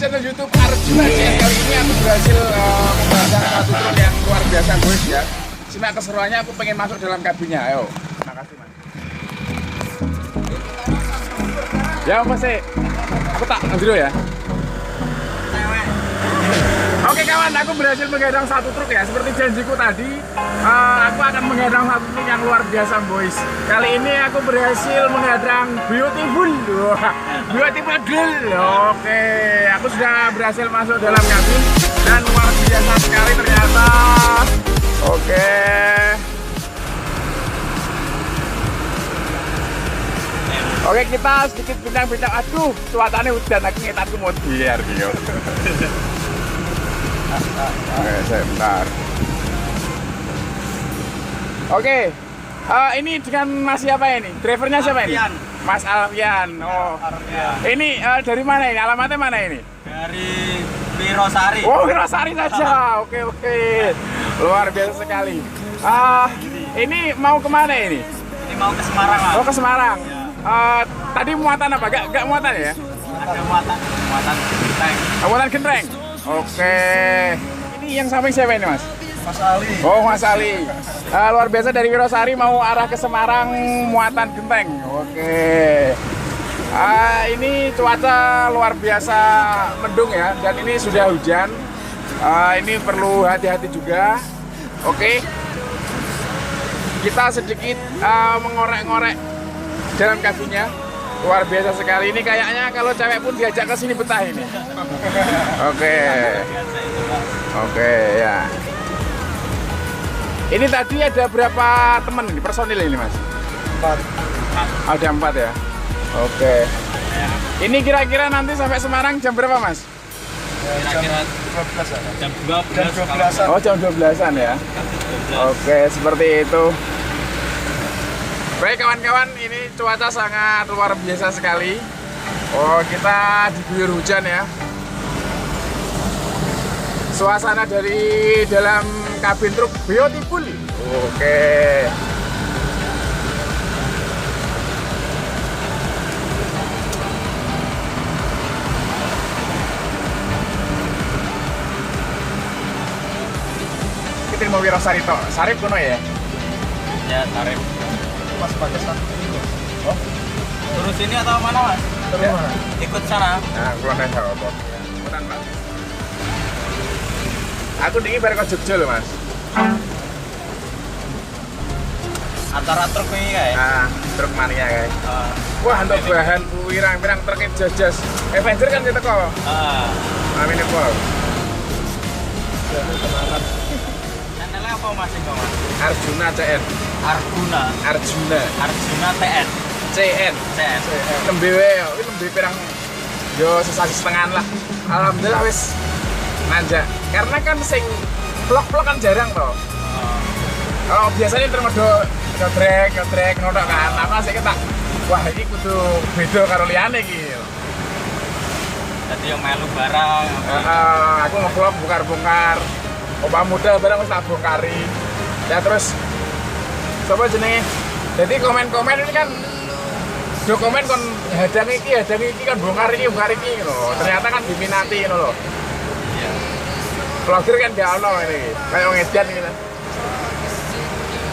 Channel YouTube Arjuna CS. Kali ini aku berhasil membawa satu truk yang luar biasa guys ya. Simak keseruannya, aku pengen masuk dalam kabinnya. Ayo. Makasih mas. Ya mas aku tak dulu ya. Oke kawan, aku berhasil menggadang satu truk ya. Seperti janjiku tadi, aku akan menggadang satu truk yang luar biasa boys. Kali ini aku berhasil menggadang beautiful girl. Oke, aku sudah berhasil masuk dalam kabin dan luar biasa sekali ternyata. Oke. Oke, kita sedikit bincang-bincang. Aduh, cuacanya hujan, aku ngetatku mau biar gitu. Oke, sebentar. Oke, ini dengan Mas siapa ini? Drivernya siapa ini? Mas Alfian. Oh, ini dari mana ini? Alamatnya mana ini? Dari Wirosari. Oh, Wirosari saja. Oke. Luar biasa sekali. Ini mau kemana ini? Ini mau ke Semarang lah. Oh, ke Semarang. Ya. Tadi muatan apa? Gak muatan ya? Ada muatan genteng. Muatan genteng. Oke. Ini yang samping siapa ini mas? Mas Ali. Oh Mas Ali. Luar biasa dari Wirosari mau arah ke Semarang muatan genteng. Oke. Ini cuaca luar biasa mendung ya, dan ini sudah hujan. Ini perlu hati-hati juga. Oke. Kita sedikit mengorek-ngorek dalam kabinnya. Luar biasa sekali. Ini kayaknya kalau cewek pun diajak ke sini betah ini. Oke ya. Ini tadi ada berapa teman ini, personil ini mas? 4. Ada 4 ya? Oke. Ini kira-kira nanti sampai Semarang jam berapa mas? Kira-kira jam 12. Oh jam 12-an ya? Oke, seperti itu. Baik kawan-kawan, ini cuaca sangat luar biasa sekali. Oh, kita diguyur hujan ya. Suasana dari dalam kabin truk beautiful. Oke. Kita mau Wirosari toh. Sarip kuno ya? Ya, tarif. Mas pakai satu. Oh, Turun sini atau mana mas? turun mana? Ikut sana. Nah, keluar dari apa? Bukan mas. Aku dingin bareng ke Jogja loh mas. Antara truk ini kayak. Nah, truk mania guys. Wah, untuk bahan wirang-wirang truk jas-jas Avenger kan kita kok. Amin kok. Channelnya apa mas ini mas? Arjuna CN. Arjuna TN. CN. Lembewe yo, ini lembe pirang yo sesasi setengahan lah. Alhamdulillah wis nanjak. Karena kan sing vlog-vlog kan jarang toh. Kalau biasanya termodo nyotrek nodok kan. Apa sih kita? Wah, ini kudu beda karo liyane iki. Jadi yang melu barang. Aku nge-vlog bongkar-bongkar. Opah muda barang wis tak bongkari. Ya terus coba jenenge. Jadi komen-komen ini kan dokumen kon hadang iki kan bongkar iki lho. Ternyata kan diminati ngono lho. Iya. Vlogger kan gak ono ini. Kayak ngedan gitu.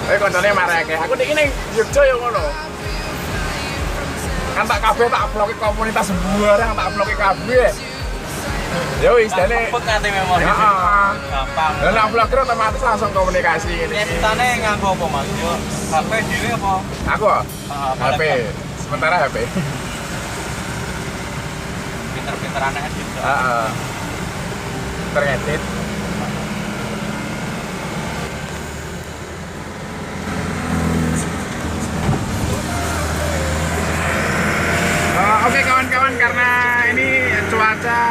Tapi koncone marake. Aku ning ning Jogja yo ngono. Kan tak kabeh tak vlog komunitas sembarang tak vlog kabeh. Yo wis dene. Cepet nanti memori. Heeh. Gampang. Lah nek vlogger otomatis langsung komunikasi ngene iki. Ceritanya nganggo apa mas? Yo, HP dhewe apa? Aku HP. Sementara HP. Pinter-pinteran edit. Heeh. Terngedit. Oke kawan-kawan, karena ini cuaca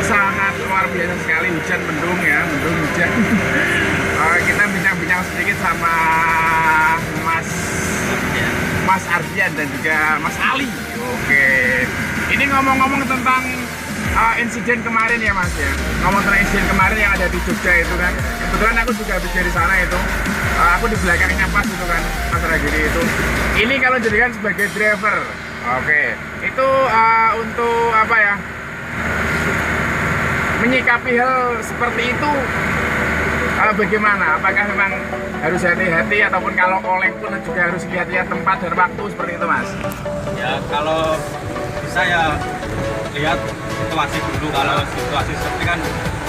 sangat luar biasa sekali, hujan mendung ya, mendung hujan. Kita bincang-bincang sedikit sama Mas Mas Ardian dan juga Mas Ali. Oke. Ini ngomong-ngomong tentang insiden kemarin ya Mas ya. Ngomong tentang insiden kemarin yang ada di Jogja itu kan. Kebetulan aku juga habis dari sana itu. Aku di belakangnya pas itu kan, Mas Ragiri itu. Ini kalau jadikan sebagai driver. Oke. Itu untuk apa ya? Menyikapi hal seperti itu bagaimana? Apakah memang harus hati-hati ataupun kalau oleng pun juga harus lihat-lihat tempat dan waktu seperti itu Mas? Ya kalau bisa ya lihat situasi dulu. Kalau situasi seperti kan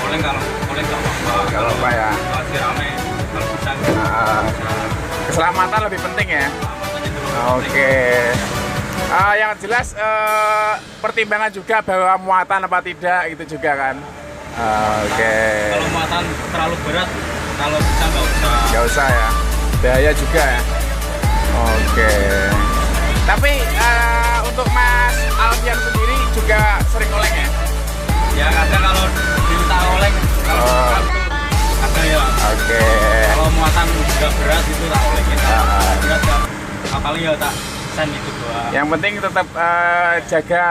oleng nggak apa-apa. Kalau apa ya? Situasi rame kalau bisa. Keselamatan lebih penting ya. Oke. Yang jelas pertimbangan juga bahwa muatan apa tidak gitu juga kan. Oke. Kalau muatan terlalu berat, kalau bisa Nggak usah ya. Bahaya juga ya. Oke. Tapi untuk Mas Alfian sendiri juga sering oleng ya? Ya kadang kalau diminta oleng, kalau ada ya. Oke. Kalau muatan juga berat itu tak olengin. Berat ya, apalagi ya tak sen itu doang. Yang penting tetap jaga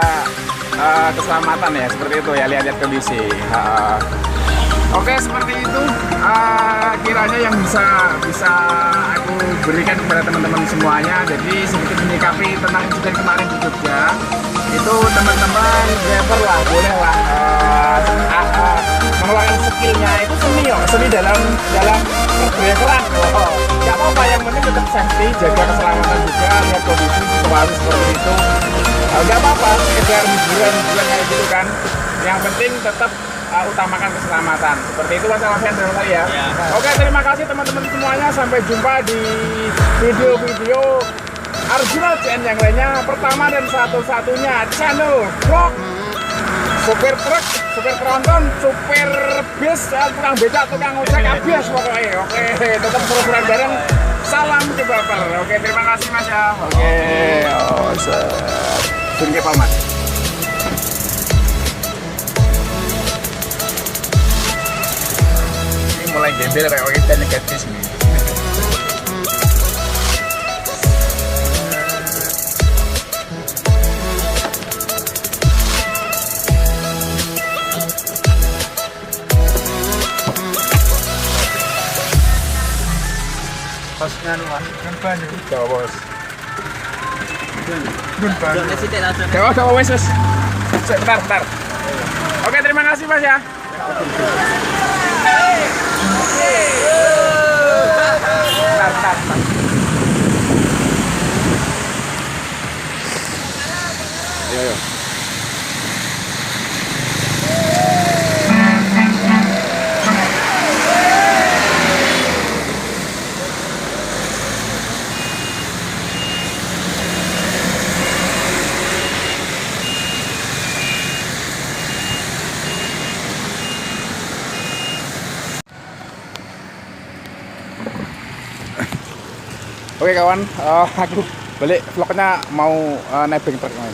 keselamatan ya, seperti itu ya, lihat-lihat kondisi. Oke, seperti itu kiranya yang bisa aku berikan kepada teman-teman semuanya. Jadi sedikit menyikapi tentang insiden kemarin di Jogja. Itu teman-teman driver lah, boleh lah mengeluarkan skillnya. Itu seni ya, seni dalam berdriveran. Gak apa-apa, yang penting tetap safety, jaga keselamatan juga, lihat kondisi situasi seperti itu. Gak apa-apa, sekedar hiburan kayak gitu kan. Yang penting tetap utamakan keselamatan. Seperti itu Mas Alfian dari saya. Ya. Oke, terima kasih teman-teman semuanya. Sampai jumpa di video-video Arjuna CN yang lainnya. Pertama dan satu-satunya channel vlog supir truk, supir tronton, supir bis, tukang becak, tukang ojek, abis pokoknya. Oke, tetap seru-seruan bareng. Salam kebaper. Oke, terima kasih Mas ya. Oke, Sini Pak Mas. Ini mulai gembel kayak orang kita negatif nih. Pasnya anu Mas, kan banyu. Coba bos. Jangan Coba wes. Bentar. Oke, terima kasih Mas ya. Bentar. Yo. Oke kawan, aku balik vlognya mau nebeng truk main.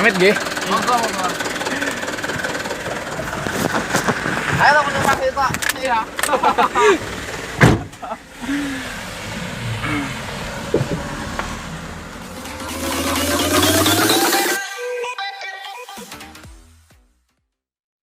Amit nggih. Monggo. Ayo penumpang kita. Iya.